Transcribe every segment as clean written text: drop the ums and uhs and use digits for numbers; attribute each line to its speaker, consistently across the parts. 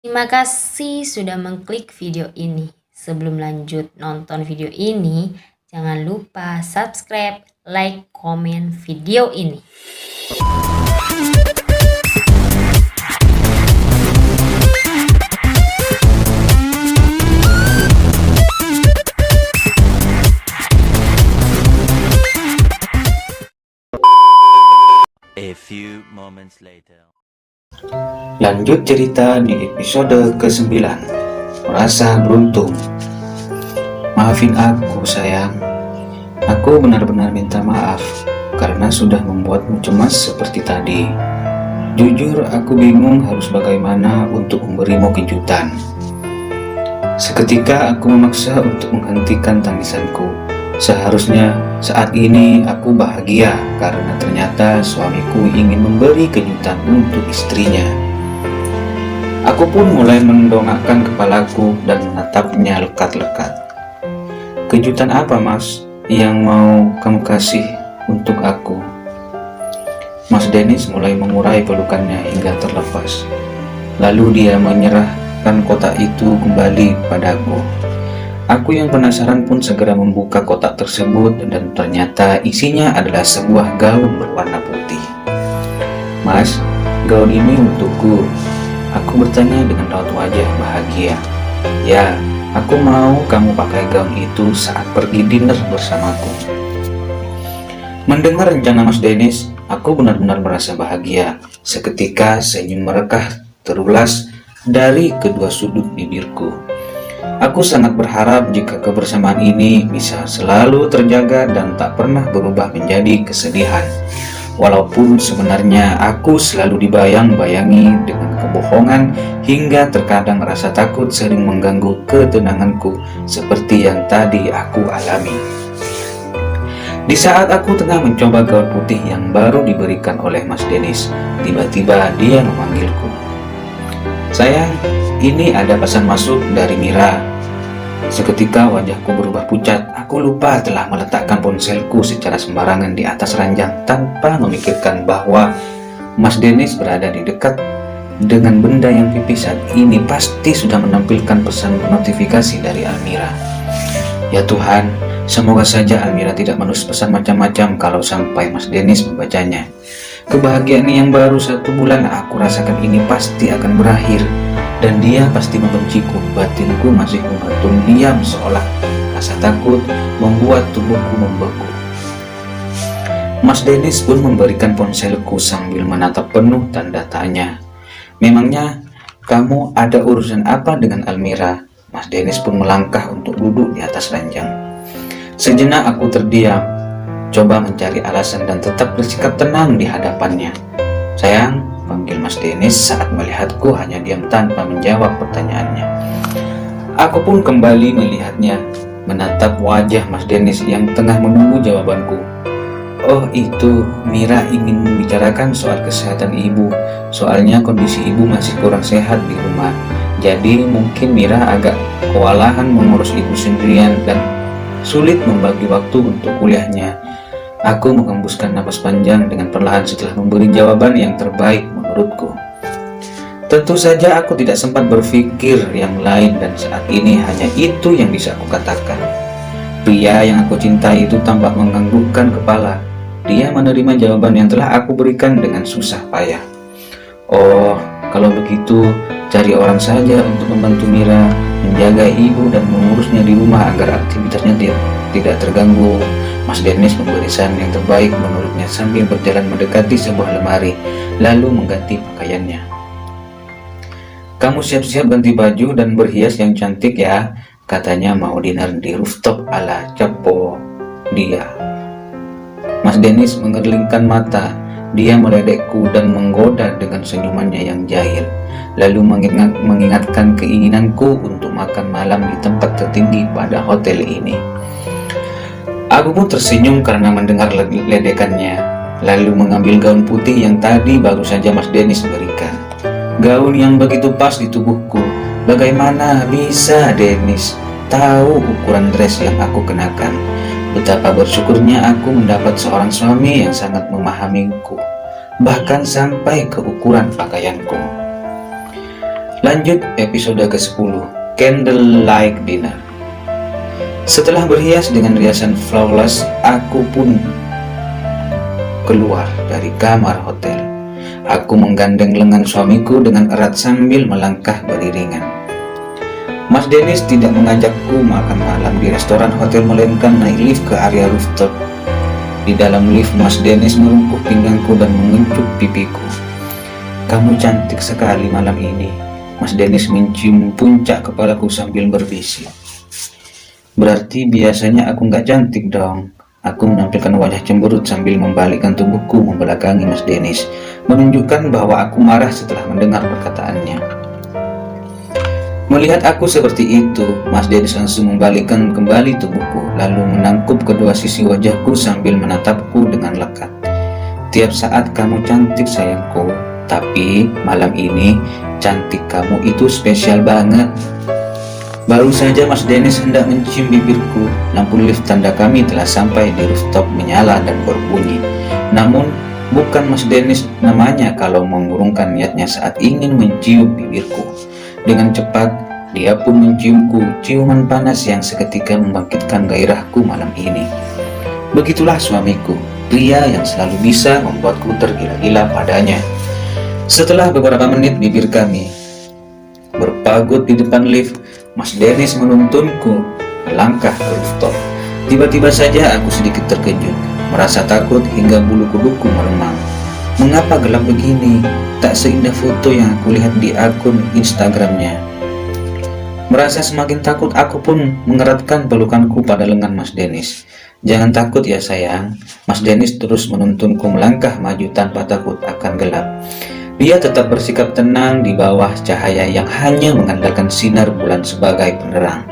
Speaker 1: Terima kasih sudah mengklik video ini. Sebelum lanjut nonton video ini, jangan lupa subscribe, like, komen video ini.
Speaker 2: A few moments later.
Speaker 3: Lanjut cerita di episode ke-9. Merasa beruntung. Maafin aku sayang. Aku benar-benar minta maaf karena sudah membuatmu cemas seperti tadi. Jujur aku bingung harus bagaimana untuk memberimu kejutan. Seketika aku memaksa untuk menghentikan tangisanku. Seharusnya saat ini aku bahagia karena ternyata suamiku ingin memberi kejutan untuk istrinya. Aku pun mulai mendongakkan kepalaku dan menatapnya lekat-lekat. Kejutan apa, Mas, yang mau kamu kasih untuk aku? Mas Dennis mulai mengurai pelukannya hingga terlepas. Lalu dia menyerahkan kotak itu kembali padaku. Aku yang penasaran pun segera membuka kotak tersebut dan ternyata isinya adalah sebuah gaun berwarna putih. Mas, gaun ini untukku. Aku bertanya dengan raut wajah bahagia. Ya, aku mau kamu pakai gaun itu saat pergi dinner bersamaku. Mendengar rencana Mas Dennis, aku benar-benar merasa bahagia. Seketika senyum merekah terulas dari kedua sudut bibirku. Aku sangat berharap jika kebersamaan ini bisa selalu terjaga dan tak pernah berubah menjadi kesedihan. Walaupun sebenarnya aku selalu dibayang-bayangi dengan kebohongan hingga terkadang rasa takut sering mengganggu ketenanganku seperti yang tadi aku alami. Di saat aku tengah mencoba gaun putih yang baru diberikan oleh Mas Dennis, tiba-tiba dia memanggilku. Sayang, ini ada pesan masuk dari Mira. Seketika wajahku berubah pucat. Aku lupa telah meletakkan ponselku secara sembarangan di atas ranjang tanpa memikirkan bahwa Mas Dennis berada di dekat dengan benda yang pipis saat ini pasti sudah menampilkan pesan notifikasi dari Almira. Ya Tuhan, semoga saja Almira tidak menulis pesan macam-macam kalau sampai Mas Dennis membacanya. Kebahagiaan yang baru 1 bulan aku rasakan ini pasti akan berakhir. Dan dia pasti membenciku. Batinku masih menggantung diam seolah rasa takut membuat tubuhku membeku. Mas Dennis pun memberikan ponselku sambil menatap penuh tanda tanya. Memangnya kamu ada urusan apa dengan Almira? Mas Dennis pun melangkah untuk duduk di atas ranjang. Sejenak aku terdiam, coba mencari alasan dan tetap bersikap tenang di hadapannya. Sayang, panggil Mas Dennis saat melihatku hanya diam tanpa menjawab pertanyaannya. Aku pun kembali melihatnya, menatap wajah Mas Dennis yang tengah menunggu jawabanku. Oh itu, Mira ingin membicarakan soal kesehatan ibu. Soalnya kondisi ibu masih kurang sehat di rumah. Jadi mungkin Mira agak kewalahan mengurus ibu sendirian dan sulit membagi waktu untuk kuliahnya. Aku menghembuskan napas panjang dengan perlahan setelah memberi jawaban yang terbaik menurutku. Tentu saja aku tidak sempat berpikir yang lain dan saat ini hanya itu yang bisa aku katakan. Pria yang aku cintai itu tampak menganggukkan kepala. Dia menerima jawaban yang telah aku berikan dengan susah payah. Oh, kalau begitu cari orang saja untuk membantu Mira menjaga ibu dan mengurusnya di rumah agar aktivitasnya tidak terganggu. Mas Dennis memberi saran yang terbaik menurutnya sambil berjalan mendekati sebuah lemari, lalu mengganti pakaiannya. Kamu siap-siap ganti baju dan berhias yang cantik ya, katanya mau dinner di rooftop ala Capo dia. Mas Dennis mengerlingkan mata, dia meledekku dan menggoda dengan senyumannya yang jahil, lalu mengingatkan keinginanku untuk makan malam di tempat tertinggi pada hotel ini. Aku pun tersenyum karena mendengar ledekannya, lalu mengambil gaun putih yang tadi baru saja Mas Dennis berikan. Gaun yang begitu pas di tubuhku. Bagaimana bisa Dennis tahu ukuran dress yang aku kenakan? Betapa bersyukurnya aku mendapat seorang suami yang sangat memahamiku, bahkan sampai ke ukuran pakaianku. Lanjut episode ke-10, Candlelight Dinner. Setelah berhias dengan riasan flawless, aku pun keluar dari kamar hotel. Aku menggandeng lengan suamiku dengan erat sambil melangkah beriringan. Mas Dennis tidak mengajakku makan malam di restoran hotel, melainkan naik lift ke area rooftop. Di dalam lift, Mas Dennis merungkuh pinggangku dan mengecup pipiku. "Kamu cantik sekali malam ini." Mas Dennis mencium puncak kepalaku sambil berbisik. "Berarti biasanya aku nggak cantik dong." Aku menampilkan wajah cemberut sambil membalikkan tubuhku membelakangi Mas Dennis, menunjukkan bahwa aku marah setelah mendengar perkataannya. Melihat aku seperti itu, Mas Dennis langsung membalikkan kembali tubuhku, lalu menangkup kedua sisi wajahku sambil menatapku dengan lekat. "Tiap saat kamu cantik sayangku, tapi malam ini cantik kamu itu spesial banget." Baru saja Mas Dennis hendak mencium bibirku, lampu lift tanda kami telah sampai di rooftop menyala dan berbunyi. Namun, bukan Mas Dennis namanya kalau mengurungkan niatnya saat ingin mencium bibirku. Dengan cepat, dia pun menciumku, ciuman panas yang seketika membangkitkan gairahku malam ini. Begitulah suamiku, pria yang selalu bisa membuatku tergila-gila padanya. Setelah beberapa menit bibir kami berpagut di depan lift, Mas Dennis menuntunku melangkah ke rooftop. Tiba-tiba saja aku sedikit terkejut, merasa takut hingga bulu kuduku meremang. Mengapa gelap begini? Tak seindah foto yang aku lihat di akun Instagramnya. Merasa semakin takut, aku pun mengeratkan pelukanku pada lengan Mas Dennis. "Jangan takut ya sayang." Mas Dennis terus menuntunku melangkah maju tanpa takut akan gelap. Dia tetap bersikap tenang di bawah cahaya yang hanya mengandalkan sinar bulan sebagai penerang.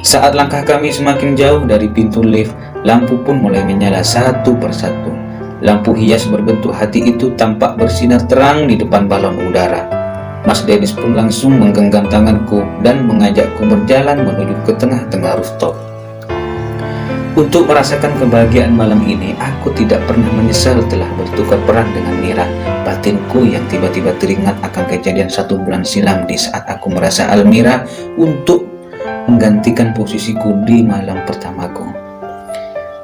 Speaker 3: Saat langkah kami semakin jauh dari pintu lift, lampu pun mulai menyala satu persatu. Lampu hias berbentuk hati itu tampak bersinar terang di depan balon udara. Mas Dennis pun langsung menggenggam tanganku dan mengajakku berjalan menuju ke tengah-tengah rooftop. Untuk merasakan kebahagiaan malam ini, aku tidak pernah menyesal telah bertukar peran dengan Mira. Batinku yang tiba-tiba teringat akan kejadian 1 bulan silam di saat aku merasa Almira untuk menggantikan posisiku di malam pertamaku.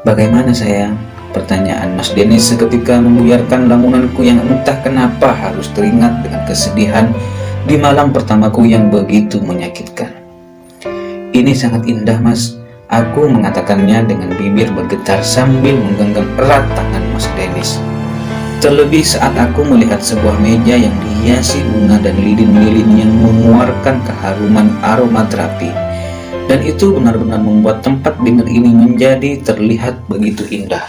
Speaker 3: "Bagaimana sayang?" pertanyaan Mas Dennis seketika membuyarkan lamunanku yang entah kenapa harus teringat dengan kesedihan di malam pertamaku yang begitu menyakitkan. "Ini sangat indah, Mas." Aku mengatakannya dengan bibir bergetar sambil menggenggam erat tangan Mas Dennis. Terlebih saat aku melihat sebuah meja yang dihiasi bunga dan lilin-lilin yang mengeluarkan keharuman aroma terapi. Dan itu benar-benar membuat tempat dinner ini menjadi terlihat begitu indah.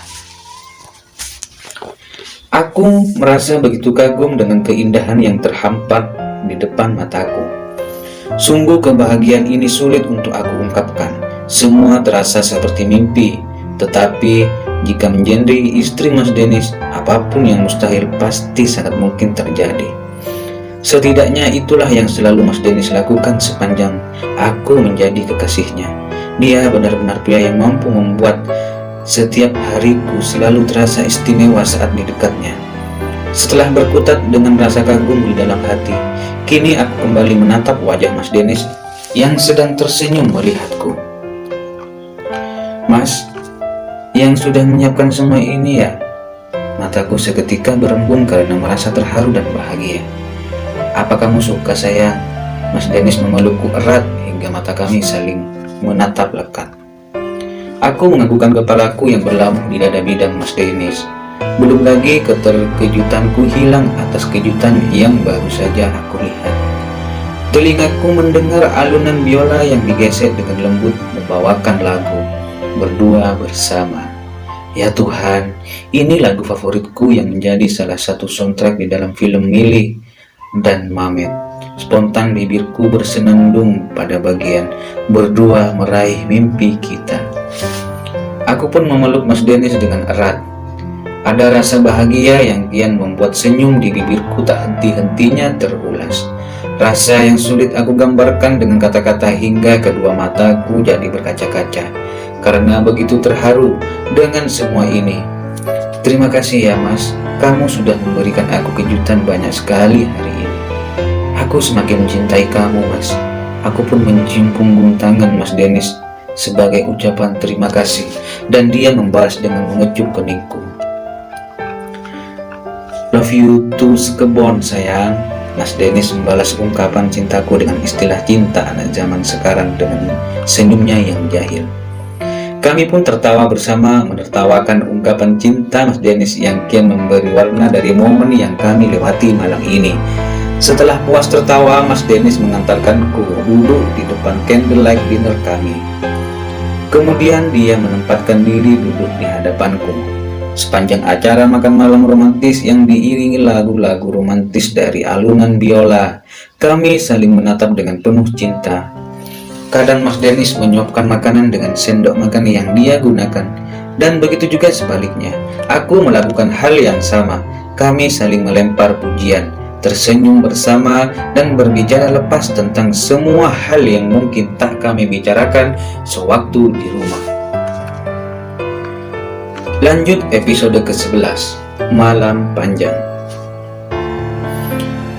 Speaker 3: Aku merasa begitu kagum dengan keindahan yang terhampar di depan mataku. Sungguh kebahagiaan ini sulit untuk aku ungkapkan. Semua terasa seperti mimpi, tetapi jika menjadi istri Mas Dennis, apapun yang mustahil pasti sangat mungkin terjadi. Setidaknya itulah yang selalu Mas Dennis lakukan sepanjang aku menjadi kekasihnya. Dia benar-benar pria yang mampu membuat setiap hariku selalu terasa istimewa saat di dekatnya. Setelah berkutat dengan rasa kagum di dalam hati, kini aku kembali menatap wajah Mas Dennis yang sedang tersenyum melihatku. "Mas, yang sudah menyiapkan semua ini ya?" Mataku seketika berembun karena merasa terharu dan bahagia. "Apa kamu suka sayang?" Mas Dennis memelukku erat hingga mata kami saling menatap lekat. Aku menganggukkan kepalaku yang berlabuh di dada bidang Mas Dennis. Belum lagi keterkejutanku hilang atas kejutan yang baru saja aku lihat. Telingaku mendengar alunan biola yang digesek dengan lembut membawakan lagu Berdua Bersama. Ya Tuhan, ini lagu favoritku yang menjadi salah satu soundtrack di dalam film Millie dan Mamet. Spontan bibirku bersenandung pada bagian berdua meraih mimpi kita. Aku pun memeluk Mas Dennis dengan erat. Ada rasa bahagia yang kian membuat senyum di bibirku tak henti-hentinya terulas. Rasa yang sulit aku gambarkan dengan kata-kata hingga kedua mataku jadi berkaca-kaca karena begitu terharu dengan semua ini. Terima kasih ya Mas, kamu sudah memberikan aku kejutan banyak sekali hari ini. Aku semakin mencintai kamu, Mas. Aku pun mencium punggung tangan Mas Dennis sebagai ucapan terima kasih, dan dia membalas dengan mengecup keningku. Love you too sekebon sayang. Mas Dennis membalas ungkapan cintaku dengan istilah cinta anak zaman sekarang dengan senyumnya yang jahil. Kami pun tertawa bersama menertawakan ungkapan cinta Mas Dennis yang kian memberi warna dari momen yang kami lewati malam ini. Setelah puas tertawa, Mas Dennis mengantarkanku duduk di depan candlelight dinner kami. Kemudian dia menempatkan diri duduk di hadapanku. Sepanjang acara makan malam romantis yang diiringi lagu-lagu romantis dari alunan biola, kami saling menatap dengan penuh cinta. Kadang Mas Dennis menyuapkan makanan dengan sendok makan yang dia gunakan, dan begitu juga sebaliknya. Aku melakukan hal yang sama. Kami saling melempar pujian, tersenyum bersama, dan berbicara lepas tentang semua hal yang mungkin tak kami bicarakan sewaktu di rumah. Lanjut episode ke-11, Malam Panjang.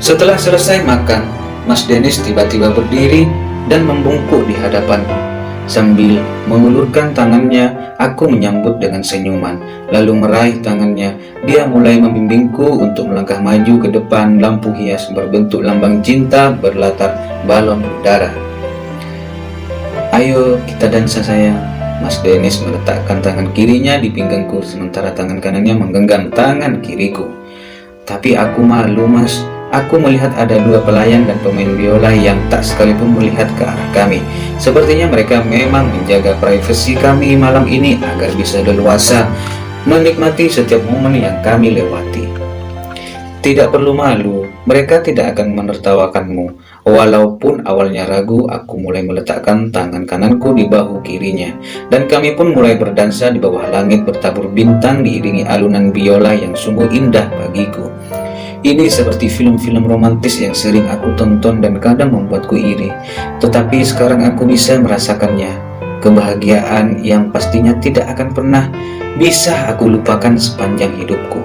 Speaker 3: Setelah selesai makan, Mas Dennis tiba-tiba berdiri dan membungkuk di hadapanku. Sambil mengulurkan tangannya, aku menyambut dengan senyuman. Lalu meraih tangannya, dia mulai membimbingku untuk melangkah maju ke depan lampu hias berbentuk lambang cinta berlatar balon udara. Ayo kita dansa sayang. Mas Dennis meletakkan tangan kirinya di pinggangku sementara tangan kanannya menggenggam tangan kiriku. Tapi aku malu, Mas. Aku melihat ada dua pelayan dan pemain biola yang tak sekalipun melihat ke arah kami. Sepertinya mereka memang menjaga privasi kami malam ini agar bisa leluasa menikmati setiap momen yang kami lewati. Tidak perlu malu, mereka tidak akan menertawakanmu. Walaupun awalnya ragu, aku mulai meletakkan tangan kananku di bahu kirinya, dan kami pun mulai berdansa di bawah langit bertabur bintang diiringi alunan biola yang sungguh indah bagiku. Ini seperti film-film romantis yang sering aku tonton dan kadang membuatku iri. Tetapi sekarang aku bisa merasakannya. Kebahagiaan yang pastinya tidak akan pernah bisa aku lupakan sepanjang hidupku.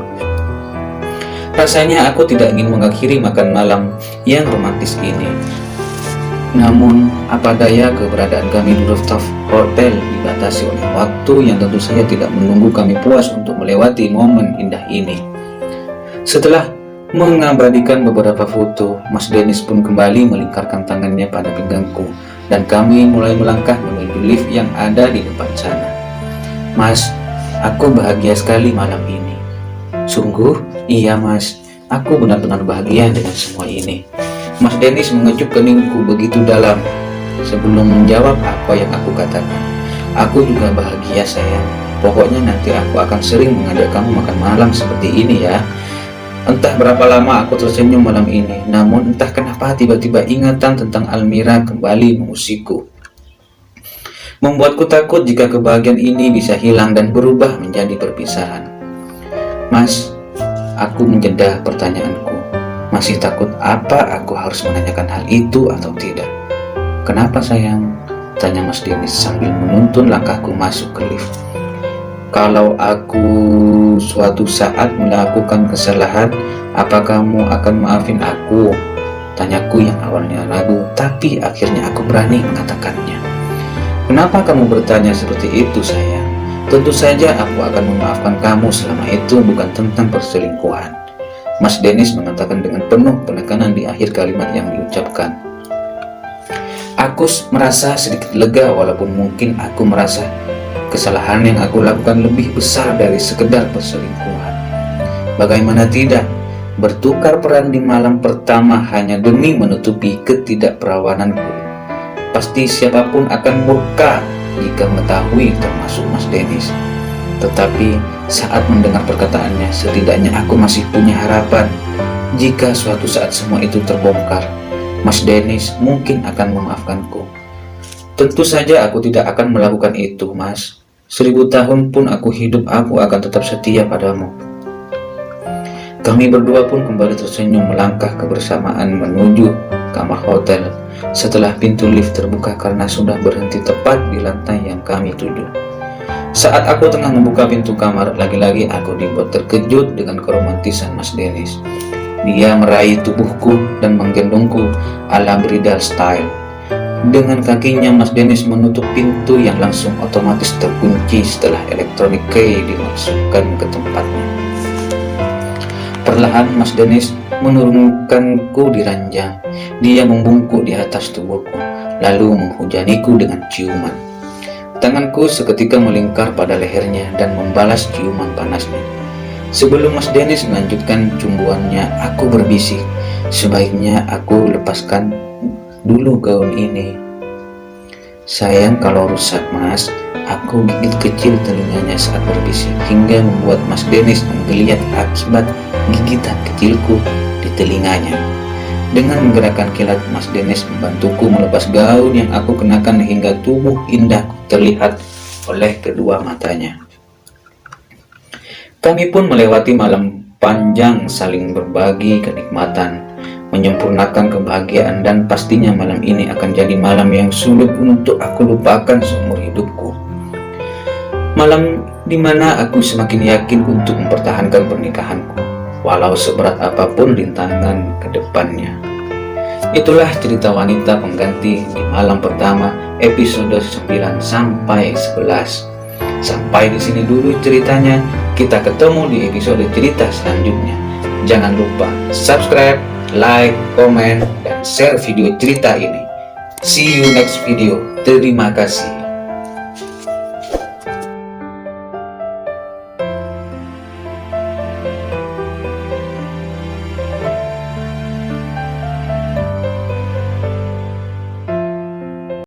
Speaker 3: Rasanya aku tidak ingin mengakhiri makan malam yang romantis ini. Namun, apa daya keberadaan kami di rooftop hotel dibatasi oleh waktu yang tentu saja tidak menunggu kami puas untuk melewati momen indah ini. Setelah mengabadikan beberapa foto, Mas Dennis pun kembali melingkarkan tangannya pada pinggangku, dan kami mulai melangkah menuju lift yang ada di depan sana. Mas, aku bahagia sekali malam ini. Sungguh, iya Mas, aku benar-benar bahagia dengan semua ini. Mas Dennis mengecup keningku begitu dalam. Sebelum menjawab apa yang aku katakan, aku juga bahagia sayang. Pokoknya nanti aku akan sering mengajak kamu makan malam seperti ini ya. Entah berapa lama aku tersenyum malam ini, namun entah kenapa tiba-tiba ingatan tentang Almira kembali mengusikku. Membuatku takut jika kebahagiaan ini bisa hilang dan berubah menjadi perpisahan. Mas, aku menjeda pertanyaanku. Masih takut apa aku harus menanyakan hal itu atau tidak? Kenapa sayang? Tanya Mas Dennis sambil menuntun langkahku masuk ke lift. Kalau aku suatu saat melakukan kesalahan, apa kamu akan maafin aku? Tanyaku yang awalnya ragu, tapi akhirnya aku berani mengatakannya. Kenapa kamu bertanya seperti itu sayang? Tentu saja aku akan memaafkan kamu selama itu bukan tentang perselingkuhan. Mas Dennis mengatakan dengan penuh penekanan di akhir kalimat yang diucapkan. Aku merasa sedikit lega walaupun mungkin aku merasa kesalahan yang aku lakukan lebih besar dari sekedar perselingkuhan. Bagaimana tidak, bertukar peran di malam pertama hanya demi menutupi ketidakperawananku. Pasti siapapun akan murka jika mengetahui, termasuk Mas Dennis. Tetapi saat mendengar perkataannya, setidaknya aku masih punya harapan. Jika suatu saat semua itu terbongkar, Mas Dennis mungkin akan memaafkanku. Tentu saja aku tidak akan melakukan itu, Mas. 1000 tahun pun aku hidup, aku akan tetap setia padamu. Kami berdua pun kembali tersenyum melangkah kebersamaan menuju kamar hotel setelah pintu lift terbuka karena sudah berhenti tepat di lantai yang kami tuju. Saat aku tengah membuka pintu kamar, lagi-lagi aku dibuat terkejut dengan keromantisan Mas Dennis. Dia meraih tubuhku dan menggendongku ala bridal style. Dengan kakinya Mas Dennis menutup pintu yang langsung otomatis terkunci setelah elektronik key dimasukkan ke tempatnya. Perlahan Mas Dennis menurunkanku di ranjang. Dia membungkuk di atas tubuhku, lalu menghujaniku dengan ciuman. Tanganku seketika melingkar pada lehernya dan membalas ciuman panasnya. Sebelum Mas Dennis melanjutkan cumbuannya, aku berbisik, sebaiknya aku lepaskan dulu gaun ini. Sayang kalau rusak Mas. Aku gigit kecil telinganya saat berbisik hingga membuat Mas Dennis menggeliat akibat gigitan kecilku di telinganya. Dengan menggerakkan kilat, Mas Dennis membantuku melepas gaun yang aku kenakan hingga tubuh indahku terlihat oleh kedua matanya. Kami pun melewati malam panjang saling berbagi kenikmatan, menyempurnakan kebahagiaan, dan pastinya malam ini akan jadi malam yang sulit untuk aku lupakan seumur hidupku. Malam dimana aku semakin yakin untuk mempertahankan pernikahanku, walau seberat apapun rintangan ke depannya. Itulah cerita wanita pengganti di malam pertama episode 9 sampai 11. Sampai di sini dulu ceritanya. Kita ketemu di episode cerita selanjutnya. Jangan lupa subscribe, like, komen, dan share video cerita ini. See you next video. Terima kasih.